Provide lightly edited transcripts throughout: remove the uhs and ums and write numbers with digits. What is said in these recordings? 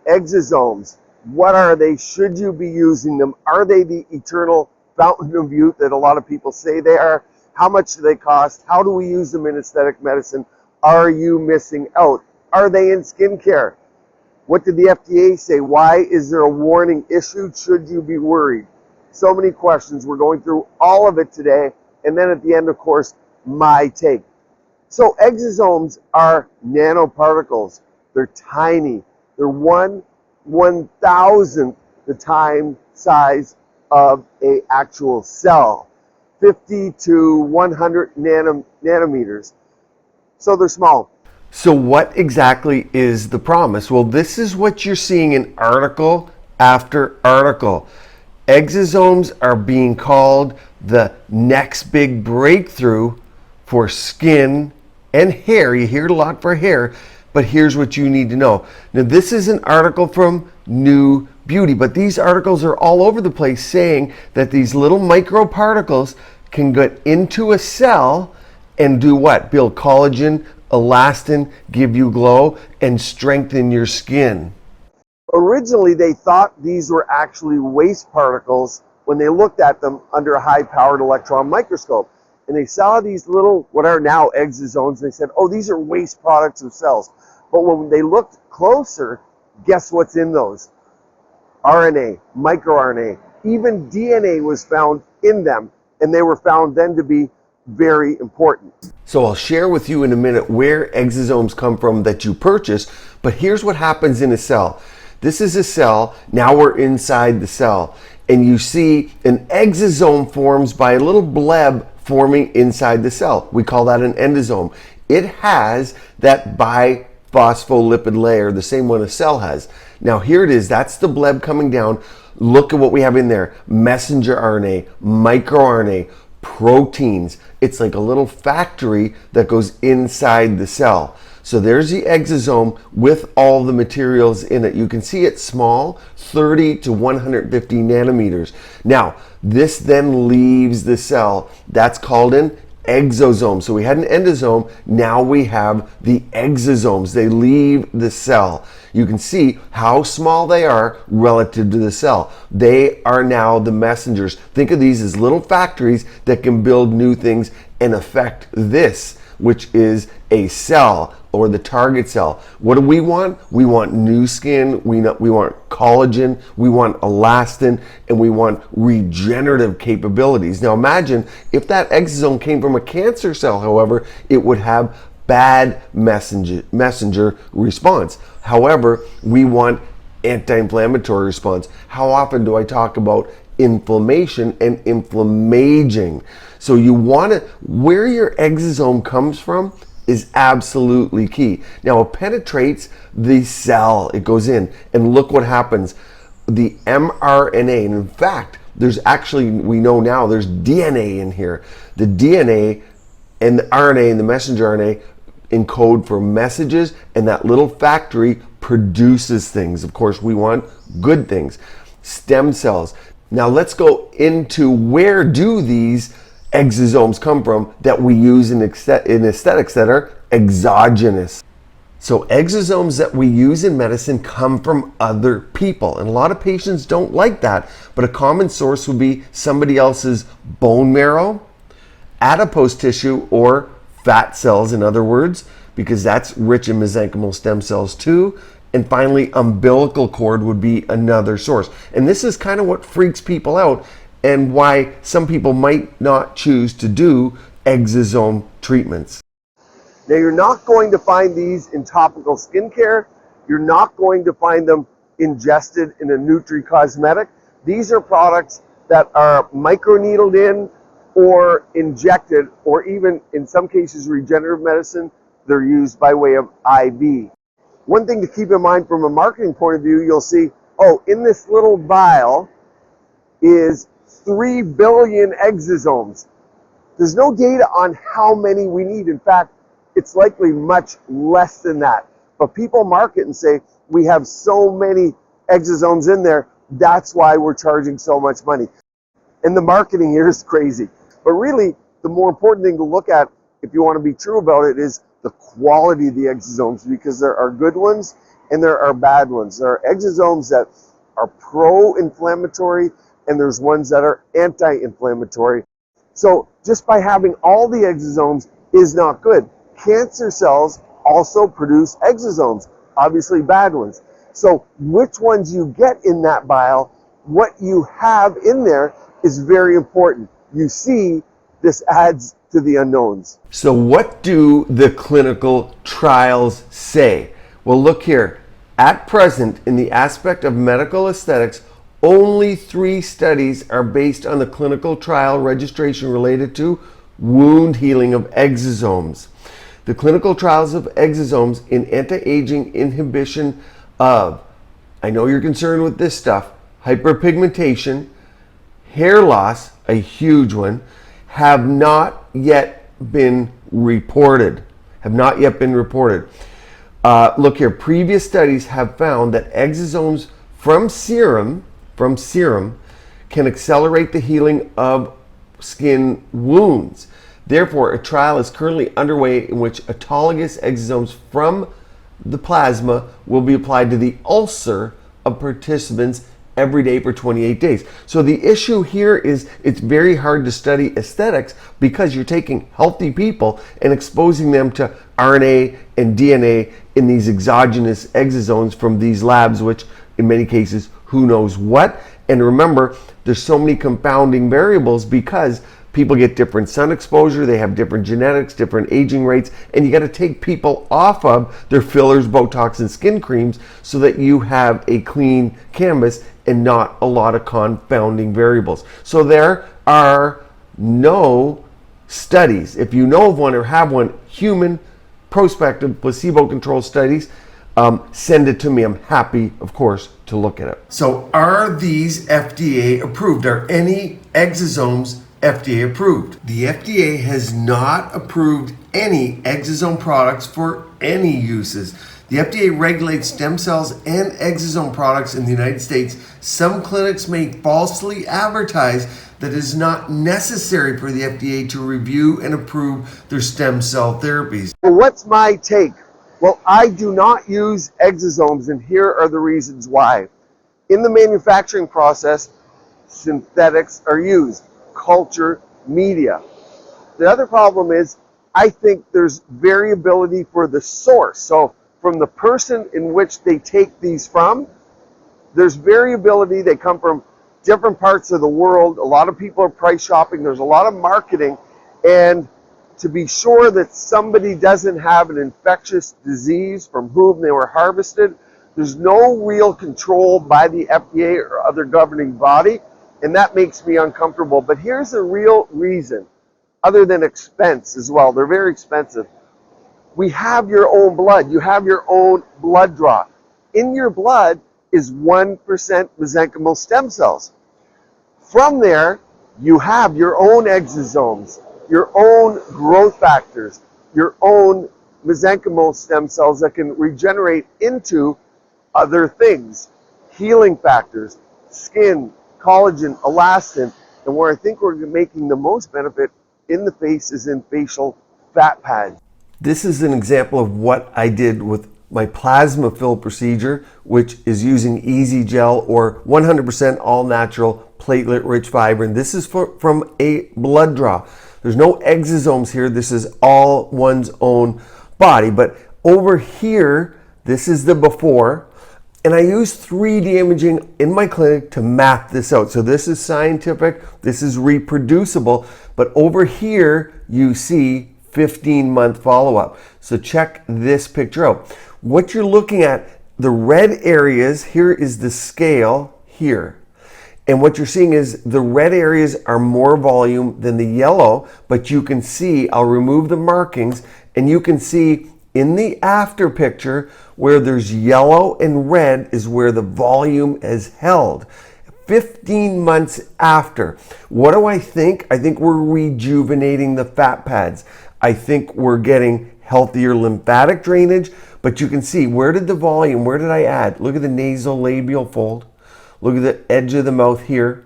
Exosomes, what are they? Should you be using them? Are they the eternal fountain of youth that a lot of people say they are? How much do they cost? How do we use them in aesthetic medicine? Are you missing out? Are they in skincare? What did the FDA say? Why is there a warning issued? Should you be worried? So many questions. We're going through all of it today. And then at the end, of course, my take. So exosomes are nanoparticles. They're tiny. They're 1/1000th the time size of an actual cell. 50 to 100 nanometers. So they're small. So what exactly is the promise? Well, this is what you're seeing in article after article. Exosomes are being called the next big breakthrough for skin and hair. You hear it a lot for hair, but here's what you need to know. Now, this is an article from New Beauty, but these articles are all over the place saying that these little microparticles can get into a cell and do what? Build collagen, elastin, give you glow, and strengthen your skin. Originally, they thought these were actually waste particles when they looked at them under a high-powered electron microscope. And they saw these little, what are now exosomes, and they said, oh, these are waste products of cells. But when they looked closer, guess what's in those? RNA, microRNA, even DNA was found in them, and they were found then to be very important. So I'll share with you in a minute where exosomes come from that you purchase, but here's what happens in a cell. This is a cell, now we're inside the cell, and you see an exosome forms by a little bleb forming inside the cell. We call that an endosome. It has that biphospholipid layer, the same one a cell has. Now here it is, that's the bleb coming down. Look at what we have in there. Messenger RNA, microRNA, proteins. It's like a little factory that goes inside the cell. So there's the exosome with all the materials in it. You can see it's small, 30 to 150 nanometers. Now, this then leaves the cell. That's called an exosome. So we had an endosome, now we have the exosomes. They leave the cell. You can see how small they are relative to the cell. They are now the messengers. Think of these as little factories that can build new things and affect this, which is a cell or the target cell. What do we want? We want new skin, we want collagen, we want elastin, and we want regenerative capabilities. Now imagine if that exosome came from a cancer cell, however, it would have bad messenger response. However, we want anti-inflammatory response. How often do I talk about inflammation and inflammaging? So you want to, where your exosome comes from is absolutely key. Now it penetrates the cell, it goes in, and look what happens. The mRNA, and in fact, there's actually, we know now, there's DNA in here. The DNA and the RNA and the messenger RNA encode for messages, and that little factory produces things. Of course, we want good things. Stem cells. Now let's go into where do these exosomes come from that we use in aesthetics that are exogenous. So exosomes that we use in medicine come from other people, and a lot of patients don't like that, but a common source would be somebody else's bone marrow, adipose tissue, or fat cells, in other words, because that's rich in mesenchymal stem cells too. And finally, umbilical cord would be another source. And this is kind of what freaks people out and why some people might not choose to do exosome treatments. Now, you're not going to find these in topical skincare. You're not going to find them ingested in a nutri-cosmetic. These are products that are microneedled in or injected, or even in some cases regenerative medicine, they're used by way of IV. One thing to keep in mind from a marketing point of view, you'll see, oh, in this little vial is 3 billion exosomes. There's no data on how many we need. In fact, it's likely much less than that. But people market and say, we have so many exosomes in there, that's why we're charging so much money. And the marketing here is crazy. But really, the more important thing to look at, if you want to be true about it, is the quality of the exosomes, because there are good ones and there are bad ones. There are exosomes that are pro-inflammatory, and there's ones that are anti-inflammatory. So just by having all the exosomes is not good. Cancer cells also produce exosomes, obviously bad ones. So which ones you get in that bile, what you have in there is very important. You see, this adds to the unknowns. So what do the clinical trials say? Well, look here. At present, in the aspect of medical aesthetics, only 3 studies are based on the clinical trial registration related to wound healing of exosomes. The clinical trials of exosomes in anti-aging inhibition of, I know you're concerned with this stuff, hyperpigmentation, hair loss, a huge one, have not yet been reported. Look here, previous studies have found that exosomes from serum can accelerate the healing of skin wounds. Therefore, a trial is currently underway in which autologous exosomes from the plasma will be applied to the ulcer of participants every day for 28 days. So the issue here is it's very hard to study aesthetics because you're taking healthy people and exposing them to RNA and DNA in these exogenous exosomes from these labs, which in many cases, who knows what. And remember, there's so many compounding variables because people get different sun exposure, they have different genetics, different aging rates, and you got to take people off of their fillers, Botox, and skin creams so that you have a clean canvas and not a lot of confounding variables. So there are no studies, if you know of one or have one, human, prospective, placebo-controlled studies, send it to me. I'm happy, of course, to look at it. So are these FDA approved? Are any exosomes FDA approved? The FDA has not approved any exosome products for any uses. The FDA regulates stem cells and exosome products in the United States. Some clinics may falsely advertise that it is not necessary for the FDA to review and approve their stem cell therapies. Well, what's my take? Well, I do not use exosomes, and here are the reasons why. In the manufacturing process, synthetics are used, culture, media. The other problem is I think there's variability for the source. So from the person in which they take these from, there's variability. They come from different parts of the world. A lot of people are price shopping. There's a lot of marketing. And to be sure that somebody doesn't have an infectious disease from whom they were harvested, there's no real control by the FDA or other governing body. And that makes me uncomfortable. But here's the real reason, other than expense as well. They're very expensive. We have your own blood. You have your own blood draw. In your blood is 1% mesenchymal stem cells. From there, you have your own exosomes, your own growth factors, your own mesenchymal stem cells that can regenerate into other things, healing factors, skin, collagen, elastin, and where I think we're making the most benefit in the face is in facial fat pads. This is an example of what I did with my plasma fill procedure, which is using Easy Gel or 100% all natural platelet rich fibrin. This is from a blood draw. There's no exosomes here. This is all one's own body. But over here, this is the before. And I use 3D imaging in my clinic to map this out. So this is scientific, this is reproducible. But over here, you see 15-month follow-up. So check this picture out. What you're looking at, the red areas, here is the scale here. And what you're seeing is the red areas are more volume than the yellow, but you can see, I'll remove the markings, and you can see in the after picture where there's yellow and red is where the volume is held. 15 months after. What do I think? I think we're rejuvenating the fat pads. I think we're getting healthier lymphatic drainage, but you can see, where did the volume, where did I add? Look at the nasolabial fold. Look at the edge of the mouth here.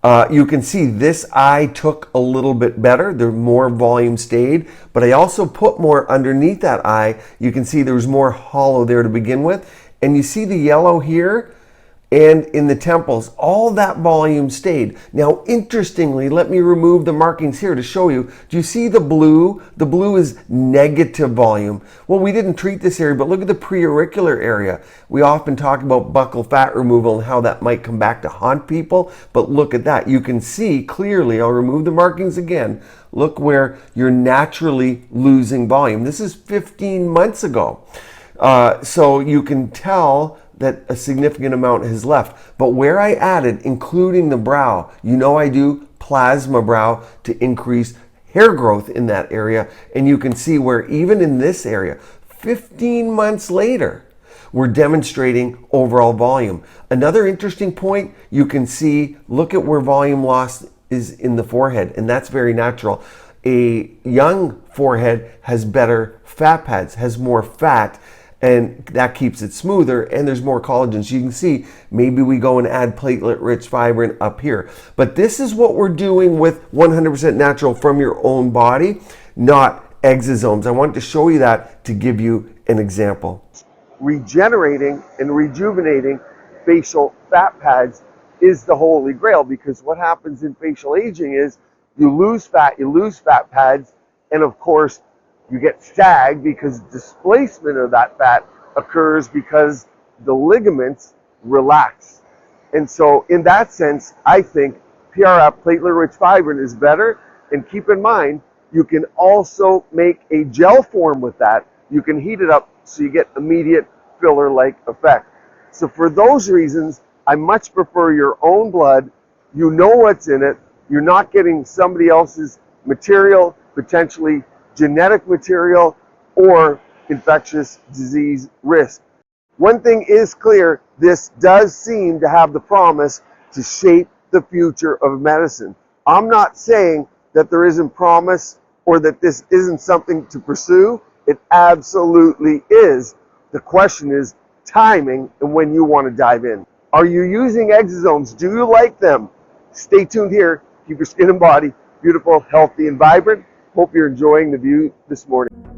You can see this eye took a little bit better. There more volume stayed, but I also put more underneath that eye. You can see there was more hollow there to begin with. And you see the yellow here and in the temples, all that volume stayed. Now, interestingly, let me remove the markings here to show you. Do you see the blue? The blue is negative volume. Well, we didn't treat this area, but look at the preauricular area. We often talk about buccal fat removal and how that might come back to haunt people, but look at that. You can see clearly, I'll remove the markings again. Look where you're naturally losing volume. This is 15 months ago. So you can tell that a significant amount has left. But where I added, including the brow, you know I do plasma brow to increase hair growth in that area. And you can see where even in this area, 15 months later, we're demonstrating overall volume. Another interesting point, you can see, look at where volume loss is in the forehead, and that's very natural. A young forehead has better fat pads, has more fat, and that keeps it smoother, and there's more collagen. So you can see, maybe we go and add platelet-rich fibrin up here. But this is what we're doing with 100% natural from your own body, not exosomes. I wanted to show you that to give you an example. Regenerating and rejuvenating facial fat pads is the holy grail, because what happens in facial aging is you lose fat pads, and of course, you get sag because displacement of that fat occurs because the ligaments relax. And so in that sense, I think PRF, platelet-rich fibrin, is better. And keep in mind, you can also make a gel form with that. You can heat it up so you get immediate filler-like effect. So for those reasons, I much prefer your own blood. You know what's in it. You're not getting somebody else's material, potentially genetic material, or infectious disease risk. One thing is clear, this does seem to have the promise to shape the future of medicine. I'm not saying that there isn't promise or that this isn't something to pursue. It absolutely is. The question is timing and when you want to dive in. Are you using exosomes? Do you like them? Stay tuned here. Keep your skin and body beautiful, healthy, and vibrant. Hope you're enjoying the view this morning.